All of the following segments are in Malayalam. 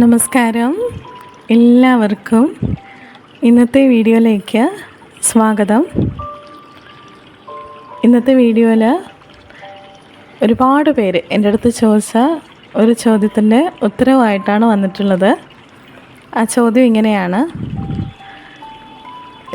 നമസ്കാരം, എല്ലാവർക്കും ഇന്നത്തെ വീഡിയോയിലേക്ക് സ്വാഗതം. ഇന്നത്തെ വീഡിയോയിൽ ഒരുപാട് പേര് എൻ്റെ അടുത്ത് ചോദിച്ച ഒരു ചോദ്യത്തിൻ്റെ ഉത്തരവായിട്ടാണ് വന്നിട്ടുള്ളത്. ആ ചോദ്യം ഇങ്ങനെയാണ്: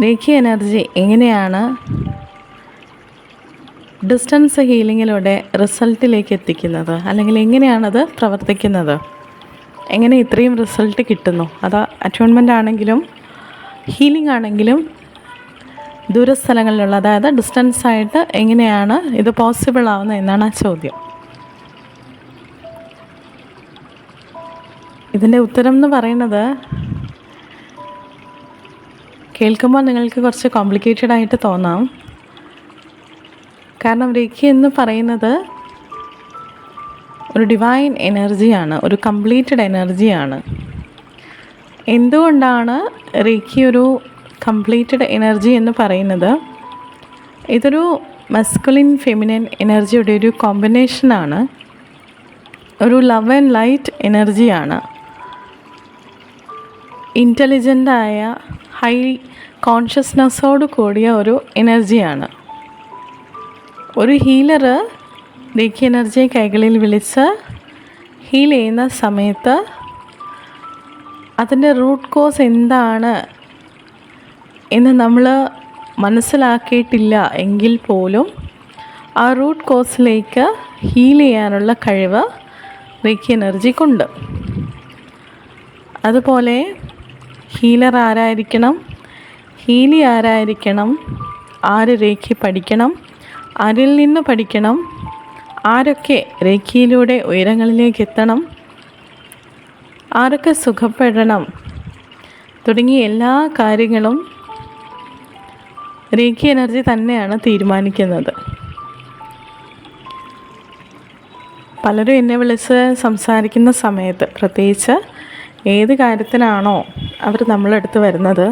റേഖി എനർജി എങ്ങനെയാണ് ഡിസ്റ്റൻസ് ഹീലിങ്ങിലൂടെ റിസൾട്ടിലേക്ക് എത്തിക്കുന്നത്, അല്ലെങ്കിൽ എങ്ങനെയാണത് പ്രവർത്തിക്കുന്നത്, എങ്ങനെ ഇത്രയും റിസൾട്ട് കിട്ടുന്നു? അത് അറ്റോൺമെൻ്റ് ആണെങ്കിലും ഹീലിംഗ് ആണെങ്കിലും ദൂരസ്ഥലങ്ങളിലുള്ള, അതായത് ഡിസ്റ്റൻസ് ആയിട്ട് എങ്ങനെയാണ് ഇത് പോസിബിൾ ആവുന്നത് എന്നാണ് ആ ചോദ്യം. ഇതിൻ്റെ ഉത്തരം എന്ന് പറയുന്നത് കേൾക്കുമ്പോൾ നിങ്ങൾക്ക് കുറച്ച് കോംപ്ലിക്കേറ്റഡ് ആയിട്ട് തോന്നാം. കാരണം റേഖി എന്ന് പറയുന്നത് ഒരു ഡിവൈൻ എനർജിയാണ്, ഒരു കംപ്ലീറ്റഡ് എനർജിയാണ്. എന്തുകൊണ്ടാണ് റേഖി ഒരു കംപ്ലീറ്റഡ് എനർജി എന്ന് പറയുന്നത്? ഇതൊരു മസ്കുലിൻ ഫെമിനിൻ എനർജിയുടെ ഒരു കോമ്പിനേഷനാണ്. ഒരു ലവ് ആൻഡ് ലൈറ്റ് എനർജിയാണ്. ഇൻ്റലിജൻ്റായ ഹൈ കോൺഷ്യസ്നെസ്സോട് കൂടിയ ഒരു എനർജിയാണ്. ഒരു ഹീലർ റേഖി എനർജിയെ കൈകളിൽ വിളിച്ച് ഹീൽ ചെയ്യുന്ന സമയത്ത് അതിൻ്റെ റൂട്ട് കോസ് എന്താണ് എന്ന് നമ്മൾ മനസ്സിലാക്കിയിട്ടില്ല എങ്കിൽ പോലും ആ റൂട്ട് കോസിലേക്ക് ഹീൽ ചെയ്യാനുള്ള കഴിവ് റേഖി എനർജിക്കുണ്ട്. അതുപോലെ ഹീലർ ആരായിരിക്കണം, ഹീലി ആരായിരിക്കണം, ആര് റേഖി പഠിക്കണം, ആരിൽ നിന്ന് പഠിക്കണം, ആരൊക്കെ റേഖിയിലൂടെ ഉയരങ്ങളിലേക്ക് എത്തണം, ആരൊക്കെ സുഖപ്പെടണം തുടങ്ങിയ എല്ലാ കാര്യങ്ങളും റേഖി എനർജി തന്നെയാണ് തീരുമാനിക്കുന്നത്. പലരും എന്നെ വിളിച്ച് സംസാരിക്കുന്ന സമയത്ത്, പ്രത്യേകിച്ച് ഏത് കാര്യത്തിനാണോ അവർ നമ്മളടുത്ത് വരുന്നത്,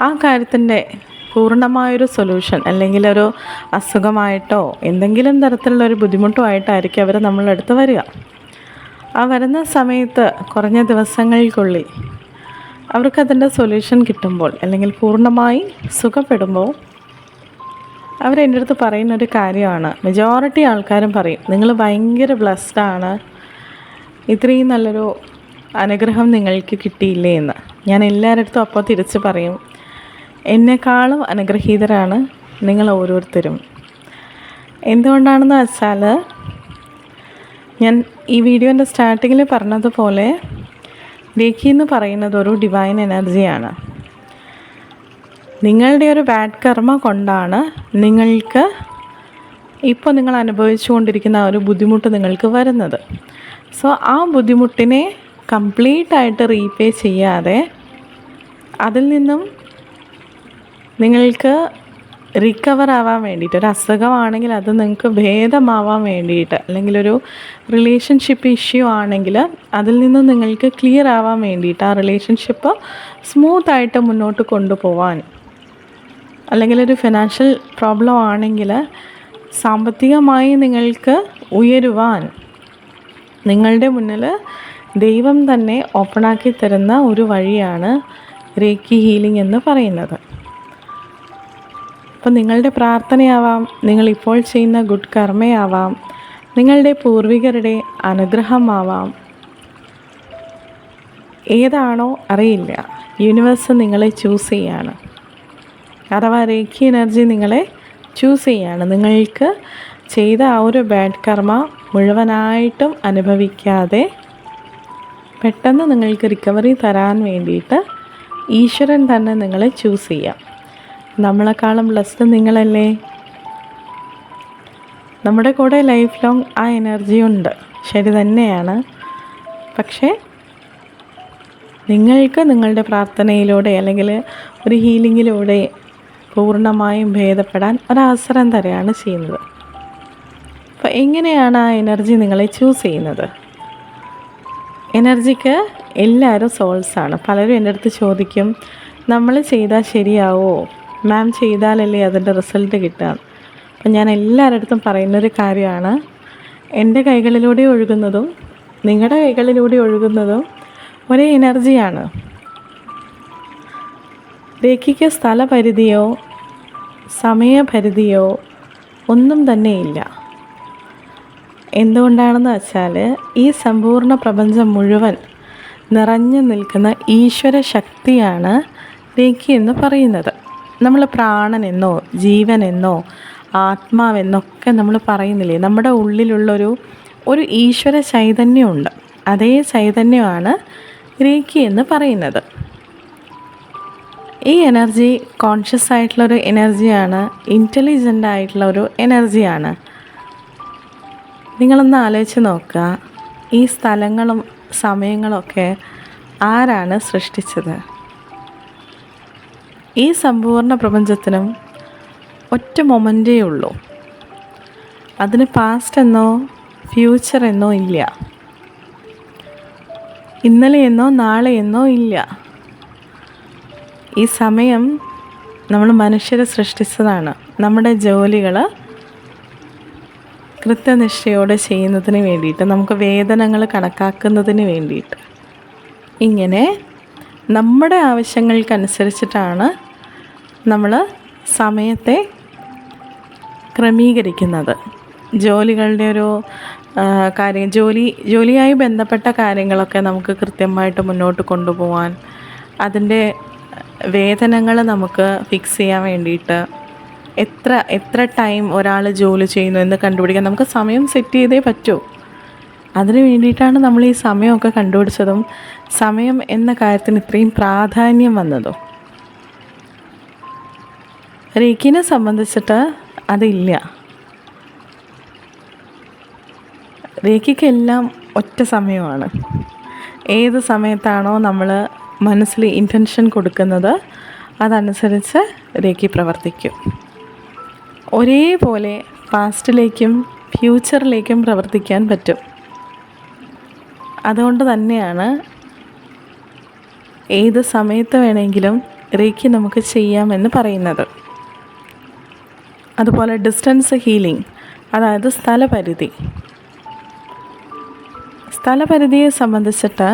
ആ കാര്യത്തിൻ്റെ പൂർണ്ണമായൊരു സൊല്യൂഷൻ, അല്ലെങ്കിൽ ഒരു അസുഖമായിട്ടോ എന്തെങ്കിലും തരത്തിലുള്ളൊരു ബുദ്ധിമുട്ടുമായിട്ടായിരിക്കും അവർ നമ്മളടുത്ത് വരിക. ആ വരുന്ന സമയത്ത് കുറഞ്ഞ ദിവസങ്ങൾക്കുള്ളിൽ അവർക്കതിൻ്റെ സൊല്യൂഷൻ കിട്ടുമ്പോൾ, അല്ലെങ്കിൽ പൂർണ്ണമായി സുഖപ്പെടുമ്പോൾ, അവരെൻ്റെ അടുത്ത് പറയുന്നൊരു കാര്യമാണ്, മെജോറിറ്റി ആൾക്കാരും പറയും, നിങ്ങൾ ഭയങ്കര ബ്ലെസ്ഡാണ്, ഇത്രയും നല്ലൊരു അനുഗ്രഹം നിങ്ങൾക്ക് കിട്ടിയില്ലേ എന്ന്. ഞാൻ എല്ലാവരുടെ അടുത്തും അപ്പോൾ തിരിച്ച് പറയും, എന്നെക്കാളും അനുഗ്രഹീതരാണ് നിങ്ങൾ ഓരോരുത്തരും. എന്തുകൊണ്ടാണെന്ന് വെച്ചാൽ, ഞാൻ ഈ വീഡിയോൻ്റെ സ്റ്റാർട്ടിങ്ങിൽ പറഞ്ഞതുപോലെ റേഖി എന്ന് പറയുന്നത് ഒരു ഡിവൈൻ എനർജിയാണ്. നിങ്ങളുടെ ഒരു ബാഡ് കർമ്മ കൊണ്ടാണ് നിങ്ങൾക്ക് ഇപ്പോൾ നിങ്ങൾ അനുഭവിച്ചു കൊണ്ടിരിക്കുന്ന ആ ഒരു ബുദ്ധിമുട്ട് നിങ്ങൾക്ക് വരുന്നത്. സോ ആ ബുദ്ധിമുട്ടിനെ കംപ്ലീറ്റായിട്ട് റീപേ ചെയ്യാതെ അതിൽ നിന്നും നിങ്ങൾക്ക് റിക്കവർ ആവാൻ വേണ്ടിയിട്ട്, ഒരു അസുഖമാണെങ്കിൽ അത് നിങ്ങൾക്ക് ഭേദമാവാൻ വേണ്ടിയിട്ട്, അല്ലെങ്കിൽ ഒരു റിലേഷൻഷിപ്പ് ഇഷ്യൂ ആണെങ്കിൽ അതിൽ നിന്ന് നിങ്ങൾക്ക് ക്ലിയർ ആവാൻ വേണ്ടിയിട്ട്, ആ റിലേഷൻഷിപ്പ് സ്മൂത്തായിട്ട് മുന്നോട്ട് കൊണ്ടുപോവാൻ, അല്ലെങ്കിൽ ഒരു ഫിനാൻഷ്യൽ പ്രോബ്ലം ആണെങ്കിൽ സാമ്പത്തികമായി നിങ്ങൾക്ക് ഉയരുവാൻ നിങ്ങളുടെ മുന്നിൽ ദൈവം തന്നെ ഓപ്പണാക്കി തരുന്ന ഒരു വഴിയാണ് റേഖി ഹീലിംഗ് എന്ന് പറയുന്നത്. അപ്പോൾ നിങ്ങളുടെ പ്രാർത്ഥനയാവാം, നിങ്ങളിപ്പോൾ ചെയ്യുന്ന ഗുഡ് കർമ്മയാവാം, നിങ്ങളുടെ പൂർവികരുടെ അനുഗ്രഹമാവാം, ഏതാണോ അറിയില്ല, യൂണിവേഴ്സ് നിങ്ങളെ ചൂസ് ചെയ്യാണ്. അഥവാ റേഖി എനർജി നിങ്ങളെ ചൂസ് ചെയ്യാണ്. നിങ്ങൾക്ക് ചെയ്ത ആ ഒരു ബാഡ് കർമ്മ മുഴുവനായിട്ടും അനുഭവിക്കാതെ പെട്ടെന്ന് നിങ്ങൾക്ക് റിക്കവറി തരാൻ വേണ്ടിയിട്ട് ഈശ്വരൻ തന്നെ നിങ്ങളെ ചൂസ് ചെയ്യാം. നമ്മളെക്കാളും ബ്ലെസ്ഡ് നിങ്ങളല്ലേ? നമ്മുടെ കൂടെ ലൈഫ് ലോങ് ആ എനർജി ഉണ്ട്, ശരി തന്നെയാണ്. പക്ഷേ നിങ്ങൾക്ക് നിങ്ങളുടെ പ്രാർത്ഥനയിലൂടെ, അല്ലെങ്കിൽ ഒരു ഹീലിങ്ങിലൂടെ പൂർണ്ണമായും ഭേദപ്പെടാൻ ഒരവസരം തരികയാണ് ചെയ്യുന്നത്. അപ്പോൾ എങ്ങനെയാണ് ആ എനർജി നിങ്ങളെ ചൂസ് ചെയ്യുന്നത്? എനർജിക്ക് എല്ലാവരും സോൾസാണ്. പലരും എൻ്റെ അടുത്ത് ചോദിക്കും, നമ്മൾ ചെയ്താൽ ശരിയാവോ മാം, ചെയ്താലല്ലേ അതിൻ്റെ റിസൾട്ട് കിട്ടുക? അപ്പം ഞാൻ എല്ലാവരുടെ അടുത്തും പറയുന്നൊരു കാര്യമാണ്, എൻ്റെ കൈകളിലൂടെ ഒഴുകുന്നതും നിങ്ങളുടെ കൈകളിലൂടെ ഒഴുകുന്നതും ഒരേ എനർജിയാണ്. രേഖയ്ക്ക് സ്ഥലപരിധിയോ സമയപരിധിയോ ഒന്നും തന്നെയില്ല. എന്തുകൊണ്ടാണെന്ന് വെച്ചാൽ ഈ സമ്പൂർണ്ണ പ്രപഞ്ചം മുഴുവൻ നിറഞ്ഞു നിൽക്കുന്ന ഈശ്വര ശക്തിയാണ് രേഖി എന്ന് പറയുന്നത്. നമ്മൾ പ്രാണനെന്നോ ജീവനെന്നോ ആത്മാവെന്നൊക്കെ നമ്മൾ പറയുന്നില്ലേ, നമ്മുടെ ഉള്ളിലുള്ളൊരു ഈശ്വര ചൈതന്യമുണ്ട്. അതേ ചൈതന്യമാണ് രേഖി എന്ന് പറയുന്നത്. ഈ എനർജി കോൺഷ്യസ് ആയിട്ടുള്ളൊരു എനർജിയാണ്, ഇൻ്റലിജൻ്റ് ആയിട്ടുള്ളൊരു എനർജിയാണ്. നിങ്ങളൊന്ന് ആലോചിച്ച് നോക്കുക, ഈ സ്ഥലങ്ങളും സമയങ്ങളൊക്കെ ആരാണ് സൃഷ്ടിച്ചത്? ഈ സമ്പൂർണ്ണ പ്രപഞ്ചത്തിനും ഒറ്റ മൊമെൻ്റേ ഉള്ളൂ. അതിന് പാസ്റ്റ് എന്നോ ഫ്യൂച്ചർ എന്നോ ഇല്ല, ഇന്നലെ എന്നോ നാളെ എന്നോ ഇല്ല. ഈ സമയം നമ്മൾ മനുഷ്യരെ സൃഷ്ടിച്ചതാണ്. നമ്മുടെ ജോലികൾ കൃത്യനിഷ്ഠയോടെ ചെയ്യുന്നതിന് വേണ്ടിയിട്ട്, നമുക്ക് വേതനങ്ങൾ കണക്കാക്കുന്നതിന് വേണ്ടിയിട്ട്, ഇങ്ങനെ നമ്മുടെ ആവശ്യങ്ങൾക്കനുസരിച്ചിട്ടാണ് നമ്മൾ സമയത്തെ ക്രമീകരിക്കുന്നത്. ജോലികളുടെ ഒരു ജോലിയായി ബന്ധപ്പെട്ട കാര്യങ്ങളൊക്കെ നമുക്ക് കൃത്യമായിട്ട് മുന്നോട്ട് കൊണ്ടുപോകാൻ, അതിൻ്റെ വേതനങ്ങൾ നമുക്ക് ഫിക്സ് ചെയ്യാൻ വേണ്ടിയിട്ട്, എത്ര ടൈം ഒരാൾ ജോലി ചെയ്യുന്നു എന്ന് കണ്ടുപിടിക്കാൻ നമുക്ക് സമയം സെറ്റ് ചെയ്തേ പറ്റൂ. അതിന് വേണ്ടിയിട്ടാണ് നമ്മൾ ഈ സമയമൊക്കെ കണ്ടുപിടിച്ചതും സമയം എന്ന കാര്യത്തിന് ഇത്രയും പ്രാധാന്യം വന്നതും. രേഖിനെ സംബന്ധിച്ചിട്ട് അതില്ല. രേഖയ്ക്കെല്ലാം ഒറ്റ സമയമാണ്. ഏത് സമയത്താണോ നമ്മൾ മനസ്സിൽ ഇൻറ്റൻഷൻ കൊടുക്കുന്നത് അതനുസരിച്ച് രേഖി പ്രവർത്തിക്കും. ഒരേപോലെ പാസ്റ്റിലേക്കും ഫ്യൂച്ചറിലേക്കും പ്രവർത്തിക്കാൻ പറ്റും. അതുകൊണ്ട് തന്നെയാണ് ഏത് സമയത്ത് വേണമെങ്കിലും രേഖി നമുക്ക് ചെയ്യാമെന്ന് പറയുന്നത്. അതുപോലെ ഡിസ്റ്റൻസ് ഹീലിംഗ്, അതായത് സ്ഥലപരിധിയെ സംബന്ധിച്ചിട്ട്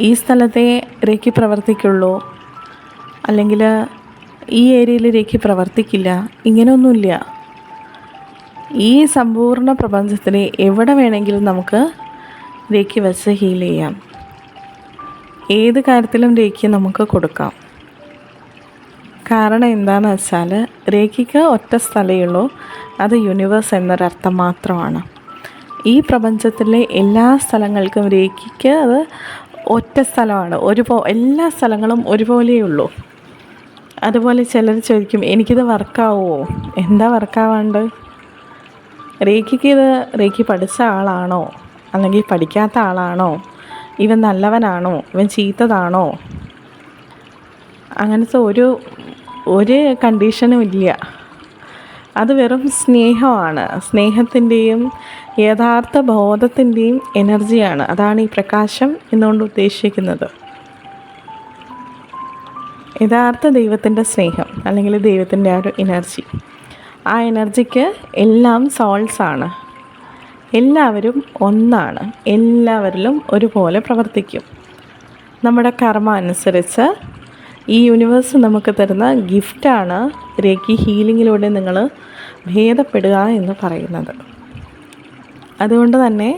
ഈ സ്ഥലത്തെ രേഖി പ്രവർത്തിക്കുള്ളൂ, അല്ലെങ്കിൽ ഈ ഏരിയയിൽ രേഖി പ്രവർത്തിക്കില്ല, ഇങ്ങനെയൊന്നുമില്ല. ഈ സമ്പൂർണ്ണ പ്രപഞ്ചത്തിൽ എവിടെ വേണമെങ്കിലും നമുക്ക് രേഖി വെച്ച് ഹീൽ ചെയ്യാം. ഏത് കാര്യത്തിലും രേഖി നമുക്ക് കൊടുക്കാം. കാരണം എന്താണെന്ന് വെച്ചാൽ രേഖയ്ക്ക് ഒറ്റ സ്ഥലമേ ഉള്ളൂ, അത് യൂണിവേഴ്സ് എന്നൊരർത്ഥം മാത്രമാണ്. ഈ പ്രപഞ്ചത്തിലെ എല്ലാ സ്ഥലങ്ങൾക്കും രേഖയ്ക്ക് അത് ഒറ്റ സ്ഥലമാണ്. എല്ലാ സ്ഥലങ്ങളും ഒരുപോലെയുള്ളൂ. അതുപോലെ ചിലർ ചോദിക്കും, എനിക്കിത് വർക്കാവുമോ? എന്താ വർക്കാവാണ്ട്? രേഖി പഠിച്ച ആളാണോ അല്ലെങ്കിൽ പഠിക്കാത്ത ആളാണോ? ഇവൻ നല്ലവനാണോ ഇവൻ ചീത്തതാണോ? അങ്ങനത്തെ ഒരു കണ്ടീഷനും ഇല്ല. അത് വെറും സ്നേഹമാണ്. സ്നേഹത്തിൻ്റെയും യഥാർത്ഥ ബോധത്തിൻ്റെയും എനർജിയാണ്. അതാണ് ഈ പ്രകാശം എന്നുകൊണ്ട് ഉദ്ദേശിക്കുന്നത്. യഥാർത്ഥ ദൈവത്തിൻ്റെ സ്നേഹം അല്ലെങ്കിൽ ദൈവത്തിൻ്റെ ആ ഒരു എനർജി. ആ എനർജിക്ക് എല്ലാം സോൾസാണ്. എല്ലാവരും ഒന്നാണ്. എല്ലാവരിലും ഒരുപോലെ പ്രവർത്തിക്കും. നമ്മുടെ കർമ്മ അനുസരിച്ച് ഈ യൂണിവേഴ്സ് നമുക്ക് തരുന്ന ഗിഫ്റ്റാണ് രേഖി ഹീലിങ്ങിലൂടെ നിങ്ങൾ ഭേദപ്പെടുക എന്ന് പറയുന്നത്. അതുകൊണ്ട് തന്നെ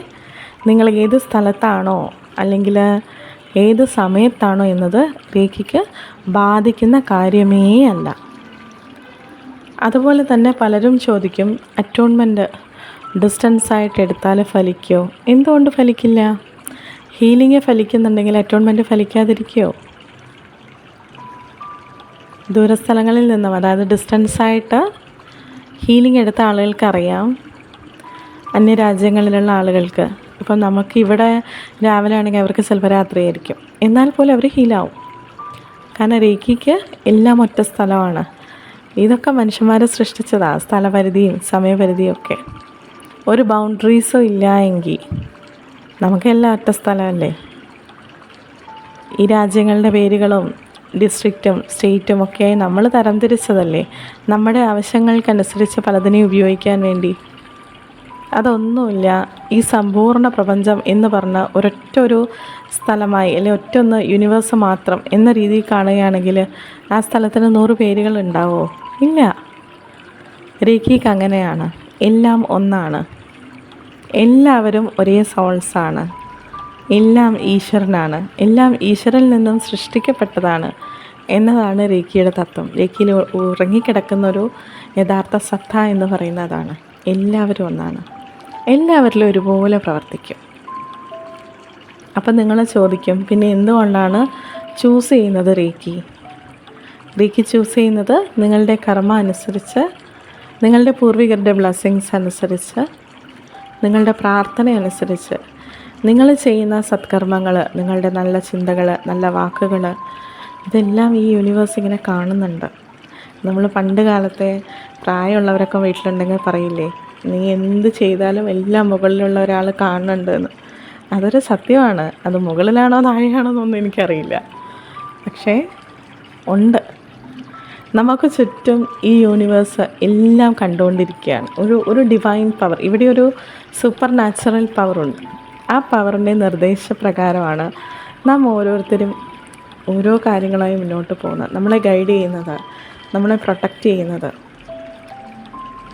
നിങ്ങൾ ഏത് സ്ഥലത്താണോ അല്ലെങ്കിൽ ഏത് സമയത്താണോ എന്നത് രേഖയ്ക്ക് ബാധിക്കുന്ന കാര്യമേ അല്ല. അതുപോലെ തന്നെ പലരും ചോദിക്കും, അറ്റോൺമെൻറ്റ് ഡിസ്റ്റൻസായിട്ട് എടുത്താൽ ഫലിക്കുമോ? എന്തുകൊണ്ട് ഫലിക്കില്ല? Healing ഫലിക്കുന്നുണ്ടെങ്കിൽ atonement ഫലിക്കാതിരിക്കുമോ? ദൂരസ്ഥലങ്ങളിൽ നിന്നും, അതായത് ഡിസ്റ്റൻസായിട്ട് ഹീലിംഗ് എടുത്ത ആളുകൾക്കറിയാം, അന്യരാജ്യങ്ങളിലുള്ള ആളുകൾക്ക്. ഇപ്പം നമുക്കിവിടെ രാവിലെ ആണെങ്കിൽ അവർക്ക് ചിലപ്പോൾ രാത്രിയായിരിക്കും, എന്നാൽ പോലും അവർ ഹീലാവും. കാരണം രേഖയ്ക്ക് എല്ലാം ഒറ്റ സ്ഥലമാണ്. ഇതൊക്കെ മനുഷ്യന്മാർ സൃഷ്ടിച്ചതാണ്, സ്ഥലപരിധിയും സമയപരിധിയും ഒക്കെ. ഒരു ബൗണ്ടറീസും ഇല്ല എങ്കിൽ നമുക്കെല്ലാം ഒറ്റ സ്ഥലമല്ലേ. ഈ രാജ്യങ്ങളുടെ പേരുകളും ഡിസ്ട്രിക്റ്റും സ്റ്റേറ്റും ഒക്കെയായി നമ്മൾ തരംതിരിച്ചതല്ലേ, നമ്മുടെ ആവശ്യങ്ങൾക്കനുസരിച്ച് പലതിനെയും ഉപയോഗിക്കാൻ വേണ്ടി. അതൊന്നുമില്ല. ഈ സമ്പൂർണ്ണ പ്രപഞ്ചം എന്ന് പറഞ്ഞ ഒരു സ്ഥലമായി, അല്ലെങ്കിൽ ഒറ്റൊന്ന് യൂണിവേഴ്സ് മാത്രം എന്ന രീതിയിൽ കാണുകയാണെങ്കിൽ ആ സ്ഥലത്തിന് 100 പേരുകൾ ഉണ്ടാവുമോ? ഇല്ല. രേഖിക്ക് അങ്ങനെയാണ്. എല്ലാം ഒന്നാണ്. എല്ലാവരും ഒരേ സോൾസാണ്. എല്ലാം ഈശ്വരനാണ്. എല്ലാം ഈശ്വരനിൽ നിന്നും സൃഷ്ടിക്കപ്പെട്ടതാണ് എന്നതാണ് രേഖിയുടെ തത്വം. രേഖിയിൽ ഉറങ്ങിക്കിടക്കുന്നൊരു യഥാർത്ഥ സത്ത എന്ന് പറയുന്നതാണ്. എല്ലാവരും ഒന്നാണ്. എല്ലാവരിലും ഒരുപോലെ പ്രവർത്തിക്കും. അപ്പം നിങ്ങൾ ചോദിക്കും, പിന്നെ എന്തുകൊണ്ടാണ് ചൂസ് ചെയ്യുന്നത് രേഖി? രേഖി ചൂസ് ചെയ്യുന്നത് നിങ്ങളുടെ കർമ്മ അനുസരിച്ച്, നിങ്ങളുടെ പൂർവികരുടെ ബ്ലെസ്സിങ്സ് അനുസരിച്ച്, നിങ്ങളുടെ പ്രാർത്ഥന അനുസരിച്ച്, നിങ്ങൾ ചെയ്യുന്ന സത്കർമ്മങ്ങൾ, നിങ്ങളുടെ നല്ല ചിന്തകൾ, നല്ല വാക്കുകൾ, ഇതെല്ലാം ഈ യൂണിവേഴ്സ് ഇങ്ങനെ കാണുന്നുണ്ട്. നമ്മൾ പണ്ട് കാലത്തെ പ്രായമുള്ളവരൊക്കെ വീട്ടിലുണ്ടെങ്കിൽ പറയില്ലേ, നീ എന്ത് ചെയ്താലും എല്ലാം മുകളിലുള്ള ഒരാൾ കാണുന്നുണ്ട് എന്ന്. അതൊരു സത്യമാണ്. അത് മുകളിലാണോ താഴെയാണോ എന്നൊന്നും എനിക്കറിയില്ല. പക്ഷേ ഉണ്ട്. നമുക്ക് ചുറ്റും ഈ യൂണിവേഴ്സ് എല്ലാം കണ്ടുകൊണ്ടിരിക്കുകയാണ്. ഒരു ഡിവൈൻ പവർ, ഇവിടെ ഒരു സൂപ്പർ നാച്ചുറൽ പവറുണ്ട്. ആ പവറിൻ്റെ നിർദ്ദേശപ്രകാരമാണ് നാം ഓരോരുത്തരും ഓരോ കാര്യങ്ങളായി മുന്നോട്ട് പോകുന്നത്. നമ്മളെ ഗൈഡ് ചെയ്യുന്നത്, നമ്മളെ പ്രൊട്ടക്റ്റ് ചെയ്യുന്നത്.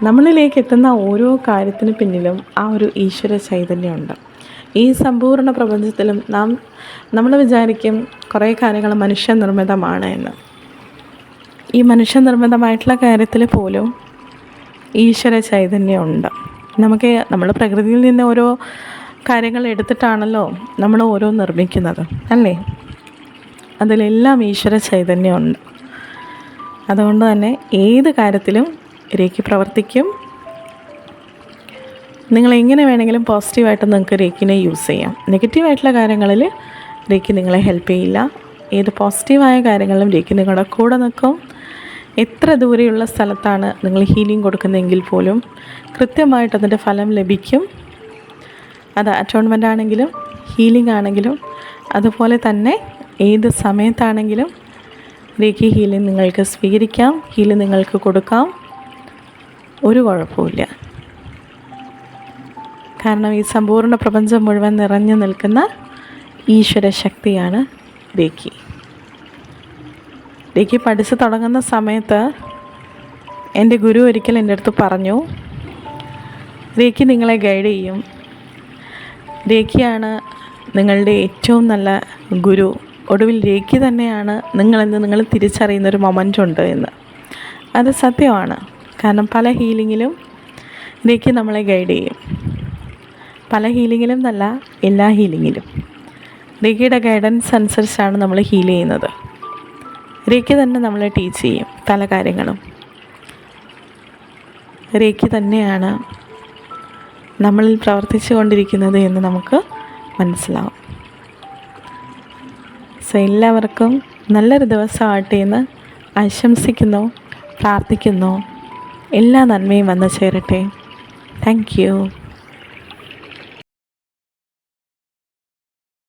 നമ്മളിലേക്ക് എത്തുന്ന ഓരോ കാര്യത്തിന് പിന്നിലും ആ ഒരു ഈശ്വര ചൈതന്യമുണ്ട്. ഈ സമ്പൂർണ്ണ പ്രപഞ്ചത്തിലും നമ്മൾ വിചാരിക്കും കുറേ കാര്യങ്ങൾ മനുഷ്യനിർമ്മിതമാണ് എന്ന്. ഈ മനുഷ്യനിർമ്മിതമായിട്ടുള്ള കാര്യത്തിൽ പോലും ഈശ്വര ചൈതന്യമുണ്ട്. നമ്മൾ പ്രകൃതിയിൽ നിന്ന് ഓരോ കാര്യങ്ങൾ എടുത്തിട്ടാണല്ലോ നമ്മൾ ഓരോ നിർമ്മിക്കുന്നത്, അല്ലേ? അതിലെല്ലാം ഈശ്വര ചൈതന്യമുണ്ട്. അതുകൊണ്ട് തന്നെ ഏത് കാര്യത്തിലും രേഖി പ്രവർത്തിക്കും. നിങ്ങൾ എങ്ങനെ വേണമെങ്കിലും പോസിറ്റീവായിട്ട് നിങ്ങൾക്ക് രേഖിനെ യൂസ് ചെയ്യാം. നെഗറ്റീവായിട്ടുള്ള കാര്യങ്ങളിൽ രേഖി നിങ്ങളെ ഹെൽപ്പ് ചെയ്യില്ല. ഏത് പോസിറ്റീവായ കാര്യങ്ങളിലും രേഖി നിങ്ങളുടെ കൂടെ നിൽക്കും. എത്ര ദൂരെയുള്ള സ്ഥലത്താണ് നിങ്ങൾ ഹീലിംഗ് കൊടുക്കുന്നതെങ്കിൽ പോലും കൃത്യമായിട്ട് അതിൻ്റെ ഫലം ലഭിക്കും. അത് അറ്റോൺമെൻ്റ് ആണെങ്കിലും ഹീലിംഗ് ആണെങ്കിലും അതുപോലെ തന്നെ ഏത് സമയത്താണെങ്കിലും രേഖി ഹീലിംഗ് നിങ്ങൾക്ക് സ്വീകരിക്കാം, ഹീലിംഗ് നിങ്ങൾക്ക് കൊടുക്കാം. ഒരു കുഴപ്പമില്ല. കാരണം ഈ സമ്പൂർണ്ണ പ്രപഞ്ചം മുഴുവൻ നിറഞ്ഞു നിൽക്കുന്ന ഈശ്വര ശക്തിയാണ് രേഖി. രേഖി പഠിച്ച് തുടങ്ങുന്ന സമയത്ത് എൻ്റെ ഗുരു ഒരിക്കൽ എൻ്റെ അടുത്ത് പറഞ്ഞു, രേഖി നിങ്ങളെ ഗൈഡ് ചെയ്യും. രേഖിയാണ് നിങ്ങളുടെ ഏറ്റവും നല്ല ഗുരു. ഒടുവിൽ രേഖി തന്നെയാണ് നിങ്ങളെന്ന് നിങ്ങൾ തിരിച്ചറിയുന്നൊരു മൊമെൻ്റ് ഉണ്ട് എന്ന്. അത് സത്യമാണ്. കാരണം പല ഹീലിങ്ങിലും രേഖി നമ്മളെ ഗൈഡ് ചെയ്യും. പല ഹീലിങ്ങിലും എന്നല്ല, എല്ലാ ഹീലിങ്ങിലും രേഖിയുടെ ഗൈഡൻസ് അനുസരിച്ചാണ് നമ്മൾ ഹീൽ ചെയ്യുന്നത്. രേഖി തന്നെ നമ്മളെ ടീച്ച് ചെയ്യും പല കാര്യങ്ങളും. രേഖി തന്നെയാണ് നമ്മളിൽ പ്രവർത്തിച്ചു കൊണ്ടിരിക്കുന്നത് എന്ന് നമുക്ക് മനസ്സിലാവും. സോ എല്ലാവർക്കും നല്ലൊരു ദിവസമാകട്ടെ എന്ന് ആശംസിക്കുന്നു, പ്രാർത്ഥിക്കുന്നു. എല്ലാ നന്മയും വന്നു ചേരട്ടെ. Thank you.